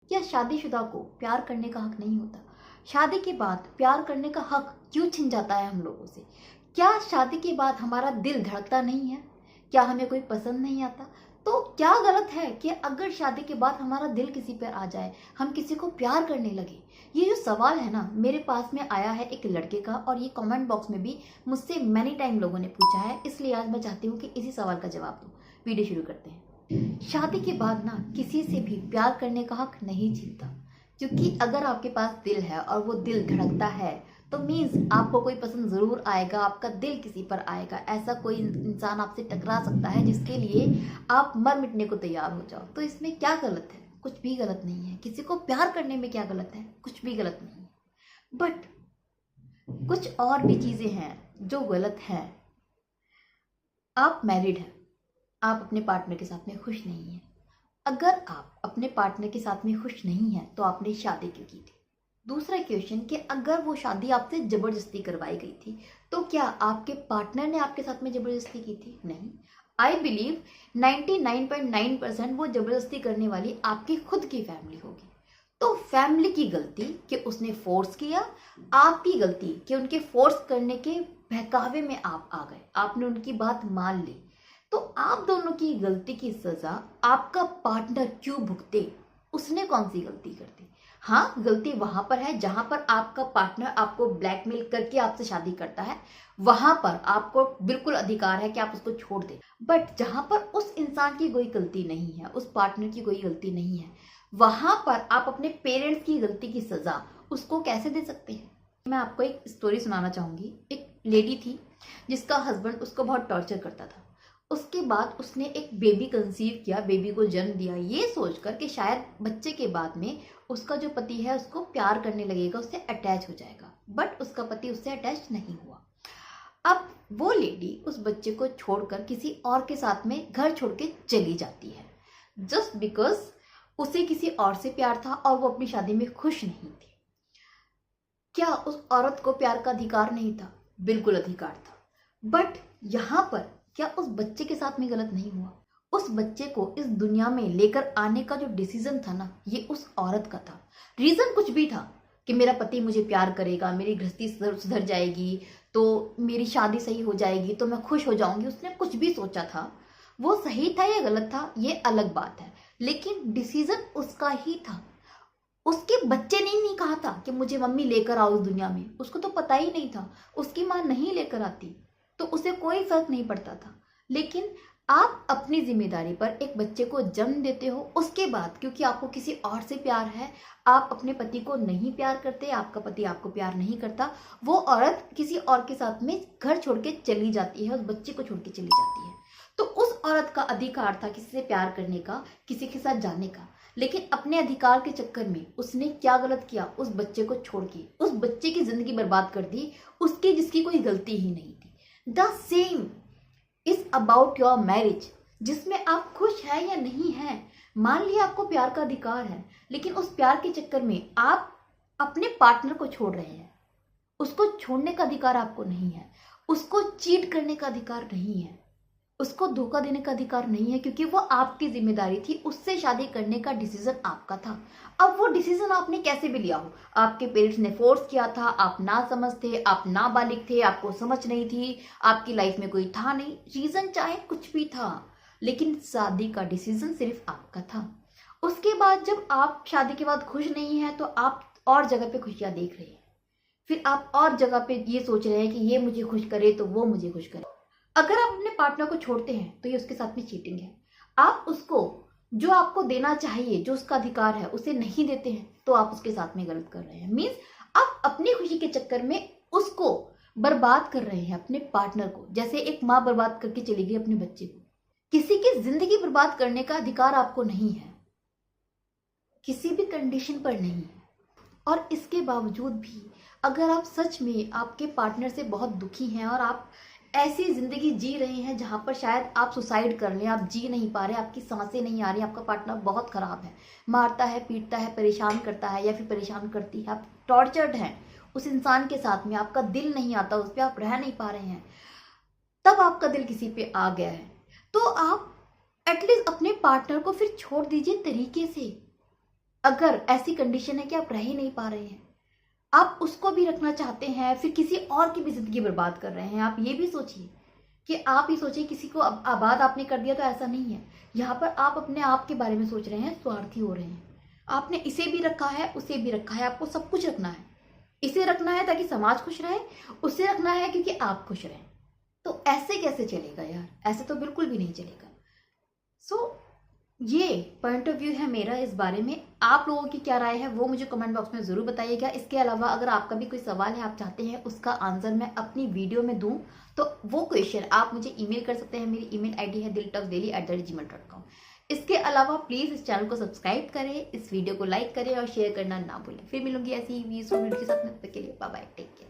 क्या शादीशुदा को प्यार करने का हक नहीं होता? शादी के बाद प्यार करने का हक क्यों छिन जाता है हम लोगों से? क्या शादी के बाद हमारा दिल धड़कता नहीं है? क्या हमें कोई पसंद नहीं आता? तो क्या गलत है कि अगर शादी के बाद हमारा दिल किसी पर आ जाए, हम किसी को प्यार करने लगे? ये जो सवाल है ना, मेरे पास में आया है एक लड़के का, और ये कमेंट बॉक्स में भी मुझसे मैनी टाइम लोगों ने पूछा है, इसलिए आज मैं चाहती हूँ कि इसी सवाल का जवाब दूँ। वीडियो शुरू करते हैं। शादी के बाद ना किसी से भी प्यार करने का हक नहीं छिनता, क्योंकि अगर आपके पास दिल है और वो दिल धड़कता है तो मीन्स आपको कोई पसंद जरूर आएगा, आपका दिल किसी पर आएगा। ऐसा कोई इंसान आपसे टकरा सकता है जिसके लिए आप मर मिटने को तैयार हो जाओ। तो इसमें क्या गलत है? कुछ भी गलत नहीं है। किसी को प्यार करने में क्या गलत है? कुछ भी गलत नहीं है। बट कुछ और भी चीजें हैं जो गलत है। आप मैरिड हैं, आप अपने पार्टनर के साथ में खुश नहीं हैं। अगर आप अपने पार्टनर के साथ में खुश नहीं हैं तो आपने शादी क्यों की थी? दूसरा क्वेश्चन कि अगर वो शादी आपसे जबरदस्ती करवाई गई थी तो क्या आपके पार्टनर ने आपके साथ में जबरदस्ती की थी? नहीं। आई बिलीव 99.9% वो जबरदस्ती करने वाली आपकी खुद की फैमिली होगी। तो फैमिली की गलती कि उसने फोर्स किया, आपकी गलती कि उनके फोर्स करने के बहकावे में आप आ गए, आपने उनकी बात मान ली। तो आप दोनों की गलती की सजा आपका पार्टनर क्यों भुगते? उसने कौन सी गलती कर दी? हाँ, गलती वहां पर है जहां पर आपका पार्टनर आपको ब्लैकमेल करके आपसे शादी करता है, वहां पर आपको बिल्कुल अधिकार है कि आप उसको छोड़ दें। बट जहां पर उस इंसान की कोई गलती नहीं है, उस पार्टनर की कोई गलती नहीं है, वहां पर आप अपने पेरेंट्स की गलती की सजा उसको कैसे दे सकते हैं? मैं आपको एक स्टोरी सुनाना चाहूंगी। एक लेडी थी जिसका हस्बैंड उसको बहुत टॉर्चर करता था। उसके बाद उसने एक बेबी कंसीव किया, बेबी को जन्म दिया, ये सोचकर कि शायद बच्चे के बाद में उसका जो पति है उसको प्यार करने लगेगा, उससे अटैच हो जाएगा। बट उसका पति उससे अटैच नहीं हुआ। अब वो लेडी उस बच्चे को छोड़कर किसी और के साथ में घर छोड़ के चली जाती है, जस्ट बिकॉज उसे किसी और से प्यार था और वो अपनी शादी में खुश नहीं थी। क्या उस औरत को प्यार का अधिकार नहीं था? बिल्कुल अधिकार था। बट यहाँ पर क्या उस बच्चे के साथ में गलत नहीं हुआ? उस बच्चे को इस दुनिया में लेकर आने का जो डिसीजन था ना, ये उस औरत का था। रीजन कुछ भी था कि मेरा पति मुझे प्यार करेगा, मेरी गृहस्थी सुधर जाएगी, तो मेरी शादी सही हो जाएगी, तो मैं खुश हो जाऊंगी। उसने कुछ भी सोचा था, वो सही था या गलत था ये अलग बात है, लेकिन डिसीजन उसका ही था। उसके बच्चे ने नहीं कहा था कि मुझे मम्मी लेकर आओ इस दुनिया में। उसको तो पता ही नहीं था, उसकी माँ नहीं लेकर आती तो उसे कोई फर्क नहीं पड़ता था। लेकिन आप अपनी जिम्मेदारी पर एक बच्चे को जन्म देते हो, उसके बाद क्योंकि आपको किसी और से प्यार है, आप अपने पति को नहीं प्यार करते, आपका पति आपको प्यार नहीं करता, वो औरत किसी और के साथ में घर छोड़ के चली जाती है, उस बच्चे को छोड़ के चली जाती है। तो उस औरत का अधिकार था किसी से प्यार करने का, किसी के साथ जाने का, लेकिन अपने अधिकार के चक्कर में उसने क्या गलत किया? उस बच्चे को छोड़ के उस बच्चे की जिंदगी बर्बाद कर दी, उसकी जिसकी कोई गलती ही नहीं थी। The same is about your marriage, जिसमें आप खुश हैं या नहीं हैं। मान लिया आपको प्यार का अधिकार है, लेकिन उस प्यार के चक्कर में आप अपने पार्टनर को छोड़ रहे हैं। उसको छोड़ने का अधिकार आपको नहीं है, उसको चीट करने का अधिकार नहीं है, उसको धोखा देने का अधिकार नहीं है, क्योंकि वो आपकी जिम्मेदारी थी। उससे शादी करने का डिसीजन आपका था। अब वो डिसीजन आपने कैसे भी लिया हो, आपके पेरेंट्स ने फोर्स किया था, आप ना समझ थे, आप नाबालिग थे, आपको समझ नहीं थी, आपकी लाइफ में कोई था नहीं, रीजन चाहे कुछ भी था, लेकिन शादी का डिसीजन सिर्फ आपका था। उसके बाद जब आप शादी के बाद खुश नहीं है तो आप और जगह पे खुशियां देख रहे हैं, फिर आप और जगह पे ये सोच रहे हैं कि ये मुझे खुश करे तो वो मुझे खुश करे। अगर आप अपने पार्टनर को छोड़ते हैं तो ये उसके साथ में चीटिंग है। आप उसको जो आपको देना चाहिए, जो उसका अधिकार है, उसे नहीं देते हैं तो आप उसके साथ में गलत कर रहे हैं। मीन्स आप अपनी खुशी के चक्कर में उसको बर्बाद कर रहे हैं, अपने पार्टनर को, जैसे एक माँ बर्बाद करके चली गई अपने बच्चे को। किसी की जिंदगी बर्बाद करने का अधिकार आपको नहीं है, किसी भी कंडीशन पर नहीं है। और इसके बावजूद भी अगर आप सच में आपके पार्टनर से बहुत दुखी हैं और आप ऐसी जिंदगी जी रहे हैं जहां पर शायद आप सुसाइड कर लें, आप जी नहीं पा रहे, आपकी सांसें नहीं आ रही, आपका पार्टनर बहुत खराब है, मारता है, पीटता है, परेशान करता है या फिर परेशान करती है, आप टॉर्चर्ड हैं उस इंसान के साथ में, आपका दिल नहीं आता उस पर, आप रह नहीं पा रहे हैं, तब आपका दिल किसी पे आ गया है, तो आप एटलीस्ट अपने पार्टनर को फिर छोड़ दीजिए तरीके से। अगर ऐसी कंडीशन है कि आप रह ही नहीं पा रहे हैं, आप उसको भी रखना चाहते हैं, फिर किसी और की भी जिंदगी बर्बाद कर रहे हैं। आप ये भी सोचिए कि आप ही सोचिए, किसी को आबाद आपने कर दिया तो ऐसा नहीं है। यहाँ पर आप अपने आप के बारे में सोच रहे हैं, स्वार्थी हो रहे हैं। आपने इसे भी रखा है, उसे भी रखा है, आपको सब कुछ रखना है। इसे रखना है ताकि समाज खुश रहे, उसे रखना है क्योंकि आप खुश रहें। तो ऐसे कैसे चलेगा यार, ऐसे तो बिल्कुल भी नहीं चलेगा। सो ये पॉइंट ऑफ व्यू है मेरा इस बारे में। आप लोगों की क्या राय है वो मुझे कमेंट बॉक्स में ज़रूर बताइएगा। इसके अलावा अगर आपका भी कोई सवाल है, आप चाहते हैं उसका आंसर मैं अपनी वीडियो में दूं, तो वो क्वेश्चन आप मुझे ईमेल कर सकते हैं। मेरी ईमेल आईडी है diltalksdaily@gmail.com। इसके अलावा प्लीज़ इस चैनल को सब्सक्राइब करें, इस वीडियो को लाइक करें और शेयर करना ना भूलें। फिर मिलूंगी ऐसी ही वीडियो के साथ में। तब तक के लिए बाय बाय, टेक केयर।